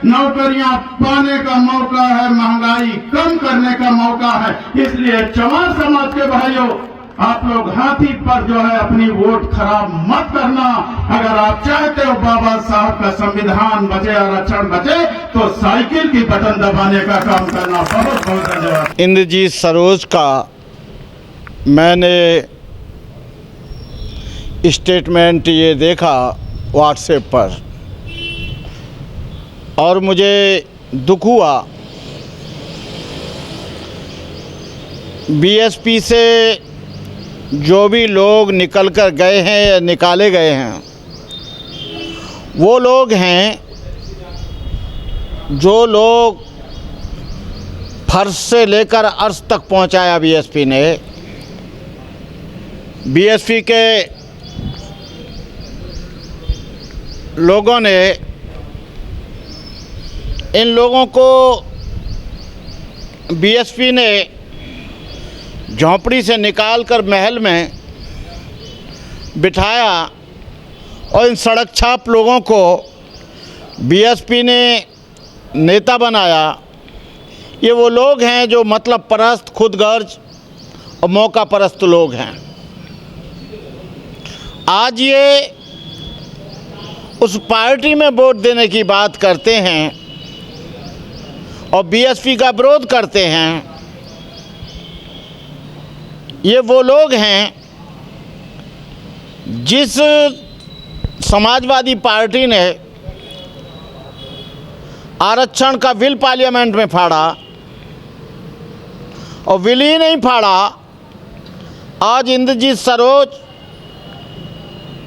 नौकरियां पाने का मौका है, महंगाई कम करने का मौका है। इसलिए चमार समाज के भाइयों, आप लोग हाथी पर जो है अपनी वोट खराब मत करना। अगर आप चाहते हो बाबा साहब का संविधान बचे, आरक्षण बचे, तो साइकिल की बटन दबाने का काम करना। बहुत बहुत धन्यवाद। इंद्रजीत सरोज का मैंने स्टेटमेंट ये देखा व्हाट्सएप पर और मुझे दुख हुआ। बीएसपी से जो भी लोग निकल कर गए हैं या निकाले गए हैं, वो लोग हैं जो लोग फर्श से लेकर अर्श तक पहुंचाया बीएसपी ने। बीएसपी के लोगों ने इन लोगों को बीएसपी ने झोंपड़ी से निकालकर महल में बिठाया और इन सड़क छाप लोगों को बीएसपी ने नेता बनाया। ये वो लोग हैं जो मतलब परस्त, खुदगर्ज और मौका परस्त लोग हैं। आज ये उस पार्टी में वोट देने की बात करते हैं और बीएसपी का विरोध करते हैं। ये वो लोग हैं जिस समाजवादी पार्टी ने आरक्षण का बिल पार्लियामेंट में फाड़ा, और बिल ही नहीं फाड़ा, आज इंद्रजीत सरोज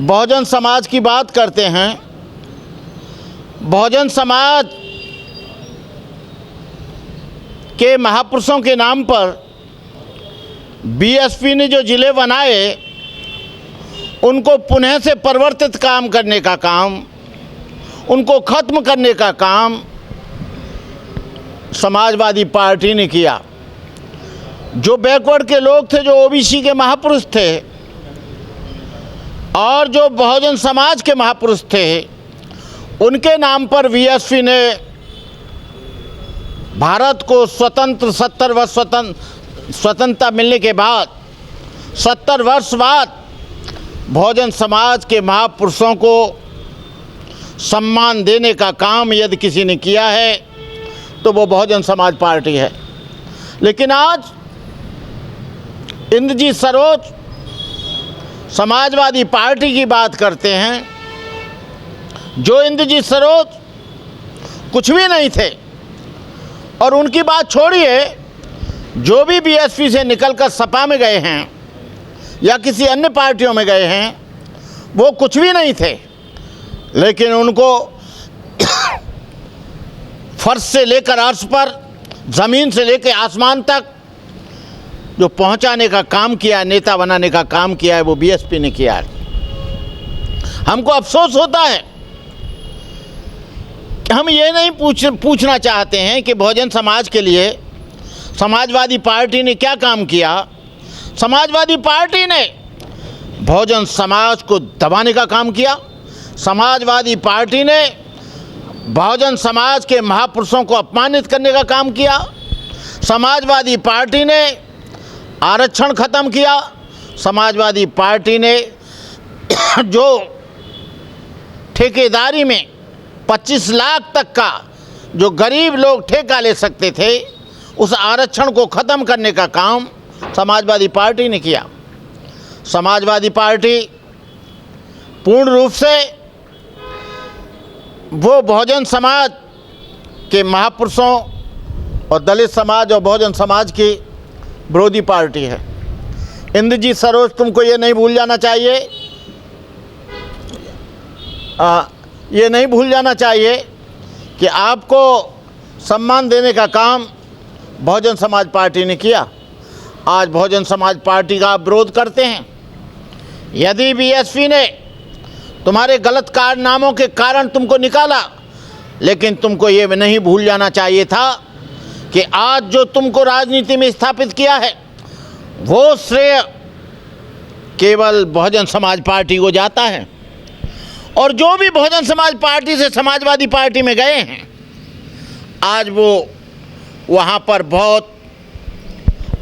बहुजन समाज की बात करते हैं। बहुजन समाज के महापुरुषों के नाम पर बीएसपी ने जो जिले बनाए, उनको पुनः से परिवर्तित काम करने का काम, उनको ख़त्म करने का काम समाजवादी पार्टी ने किया। जो बैकवर्ड के लोग थे, जो ओबीसी के महापुरुष थे और जो बहुजन समाज के महापुरुष थे, उनके नाम पर बीएसपी ने भारत को स्वतंत्र 70 वर्ष स्वतंत्रता मिलने के बाद 70 वर्ष बाद बहुजन समाज के महापुरुषों को सम्मान देने का काम यदि किसी ने किया है तो वो बहुजन समाज पार्टी है। लेकिन आज इंद्रजीत सरोज समाजवादी पार्टी की बात करते हैं। जो इंद्रजीत सरोज कुछ भी नहीं थे, और उनकी बात छोड़िए, जो भी बीएसपी से निकलकर सपा में गए हैं या किसी अन्य पार्टियों में गए हैं, वो कुछ भी नहीं थे, लेकिन उनको फर्श से लेकर अर्श पर, ज़मीन से लेकर आसमान तक जो पहुंचाने का काम किया है, नेता बनाने का काम किया है, वो बीएसपी ने किया है। हमको अफसोस होता है कि हम ये नहीं पूछना चाहते हैं कि बहुजन समाज के लिए समाजवादी पार्टी ने क्या काम किया। समाजवादी पार्टी ने बहुजन समाज को दबाने का काम किया। समाजवादी पार्टी ने बहुजन समाज के महापुरुषों को अपमानित करने का काम किया। समाजवादी पार्टी ने आरक्षण ख़त्म किया। समाजवादी पार्टी ने जो ठेकेदारी में 25 लाख तक का जो गरीब लोग ठेका ले सकते थे, उस आरक्षण को ख़त्म करने का काम समाजवादी पार्टी ने किया। समाजवादी पार्टी पूर्ण रूप से वो बहुजन समाज के महापुरुषों और दलित समाज और बहुजन समाज की विरोधी पार्टी है। इंद्रजीत सरोज, तुमको ये नहीं भूल जाना चाहिए, ये नहीं भूल जाना चाहिए कि आपको सम्मान देने का काम बहुजन समाज पार्टी ने किया। आज बहुजन समाज पार्टी का आप विरोध करते हैं। यदि बीएसपी ने तुम्हारे गलत कारनामों के कारण तुमको निकाला, लेकिन तुमको ये नहीं भूल जाना चाहिए था कि आज जो तुमको राजनीति में स्थापित किया है, वो श्रेय केवल बहुजन समाज पार्टी को जाता है। और जो भी बहुजन समाज पार्टी से समाजवादी पार्टी में गए हैं, आज वो वहाँ पर बहुत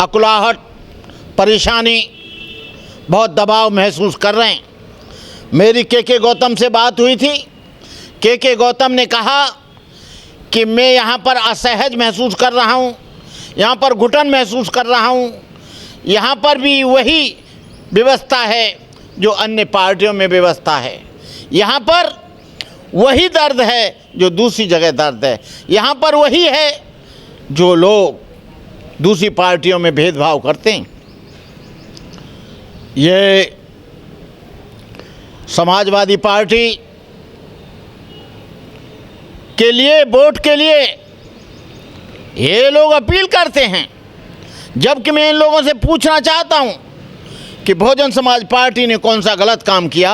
अकुलाहट, परेशानी, बहुत दबाव महसूस कर रहे हैं। मेरी के गौतम से बात हुई थी। के गौतम ने कहा कि मैं यहाँ पर असहज महसूस कर रहा हूँ, यहाँ पर घुटन महसूस कर रहा हूँ, यहाँ पर भी वही व्यवस्था है जो अन्य पार्टियों में व्यवस्था है, यहाँ पर वही दर्द है जो दूसरी जगह दर्द है, यहाँ पर वही है जो लोग दूसरी पार्टियों में भेदभाव करते हैं। ये समाजवादी पार्टी के लिए, वोट के लिए ये लोग अपील करते हैं, जबकि मैं इन लोगों से पूछना चाहता हूं कि बहुजन समाज पार्टी ने कौन सा गलत काम किया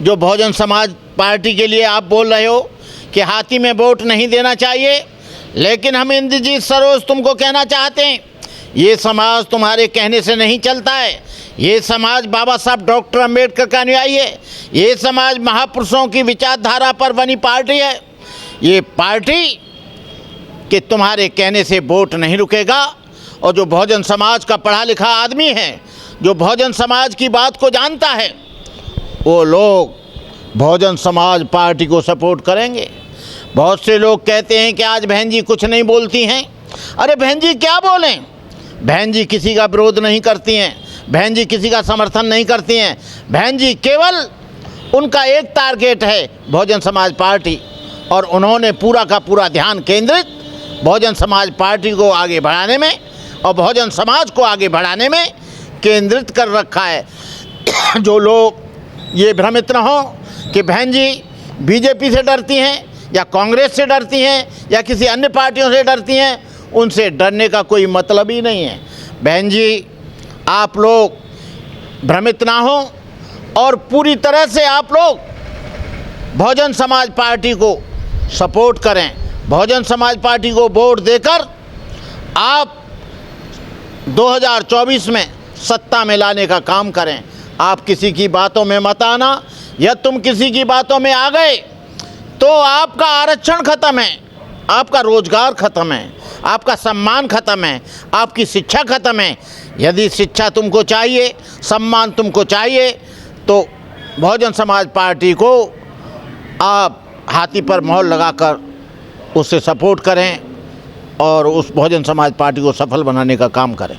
जो बहुजन समाज पार्टी के लिए आप बोल रहे हो कि हाथी में वोट नहीं देना चाहिए। लेकिन हम इंद्रजीत सरोज तुमको कहना चाहते हैं, ये समाज तुम्हारे कहने से नहीं चलता है। ये समाज बाबा साहब डॉक्टर अम्बेडकर का अनुयायी है। ये समाज महापुरुषों की विचारधारा पर बनी पार्टी है। ये पार्टी कि तुम्हारे कहने से वोट नहीं रुकेगा। और जो बहुजन समाज का पढ़ा लिखा आदमी है, जो बहुजन समाज की बात को जानता है, वो लोग बहुजन समाज पार्टी को सपोर्ट करेंगे। बहुत से लोग कहते हैं कि आज बहन जी कुछ नहीं बोलती हैं। अरे बहन जी क्या बोलें? बहन जी किसी का विरोध नहीं करती हैं, बहन जी किसी का समर्थन नहीं करती हैं। बहन जी केवल उनका एक टारगेट है बहुजन समाज पार्टी, और उन्होंने पूरा का पूरा ध्यान केंद्रित बहुजन समाज पार्टी को आगे बढ़ाने में और बहुजन समाज को आगे बढ़ाने में केंद्रित कर रखा है। जो लोग ये भ्रमित न हो कि बहन जी बीजेपी से डरती हैं या कांग्रेस से डरती हैं या किसी अन्य पार्टियों से डरती हैं, उनसे डरने का कोई मतलब ही नहीं है। बहन जी आप लोग भ्रमित ना हो और पूरी तरह से आप लोग बहुजन समाज पार्टी को सपोर्ट करें। बहुजन समाज पार्टी को वोट देकर आप 2024 में सत्ता में लाने का काम करें। आप किसी की बातों में मत आना, या तुम किसी की बातों में आ गए तो आपका आरक्षण खत्म है, आपका रोजगार खत्म है, आपका सम्मान खत्म है, आपकी शिक्षा खत्म है। यदि शिक्षा तुमको चाहिए, सम्मान तुमको चाहिए, तो बहुजन समाज पार्टी को आप हाथी पर मोहर लगाकर उससे सपोर्ट करें और उस बहुजन समाज पार्टी को सफल बनाने का काम करें।